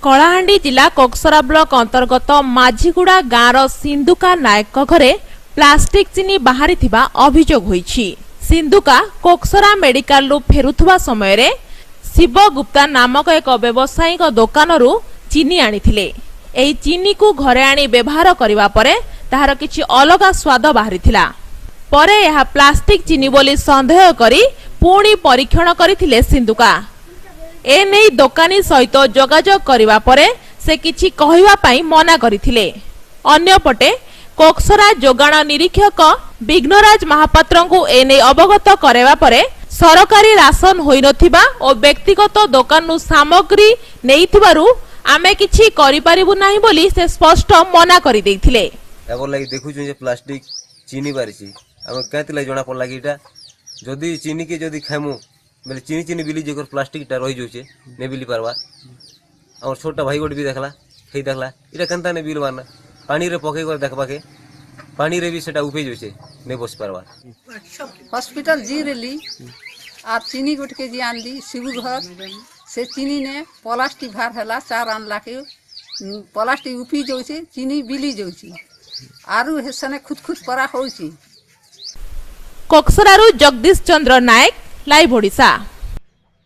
कलाहांडी जिला कोकसरा ब्लॉक अंतर्गत माझीगुड़ा गाँव सिंधुका नायक घरे प्लास्टिक चीनी बाहरी अभियोग होईछि। सिंधुका कोकसरा मेडिकल रु फेरुथुवा समय रे शिव गुप्ता नामक एक व्यवसायिक दुकान चीनी आनिथिले। एही चीनी को घरे आनी व्यवहार करिवा परे ताहार किछि अलगा स्वाद बाहरिथिला। परे यह प्लास्टिक चीनी बोली संदेह करी पुणी परीक्षण करथिले सिंधुका। एने दोकानी सहित जोगाजोग करिवा परे से किछि कहिवा पई मना करथिले। अन्यपटे कोकसरा जोगाण निरीक्षक विघ्नराज महापात्र को एने अवगत करावा परे सरकारी राशन होई नथिबा और व्यक्तिगत दोकान नु सामग्री नेइथिबारु आमे किछि करि परिबु नाही बोली से स्पष्ट मना करि दैथिले। एबो लागि देखु जे प्लास्टिक चीनी बारिछि हम कहतिला जणा पडला कि एटा जदी चीनी के जदी खाइमु बेले चीनी चीनी बिली जेकर प्लास्टिक टा रहि जोचे ने बिली परवा। और छोटा भाई गोट भी देखला खै देखला एटा कंता ने बिल मारना पानी रे पके कर देखबा के पानी रे भी सेटा उपे जोचे ने बस परवा। हॉस्पिटल जी रेली आ चीनी गोट के जी आनली शिबू घर से चीनी ने प्लास्टिक भार हला चार आनला के प्लास्टिक उपी जोचे चीनी बिली जोची आरु हेसने खुद खुद परा होची। कोकसरारू जगदीश चंद्र नायक, लाइव ओडिशा।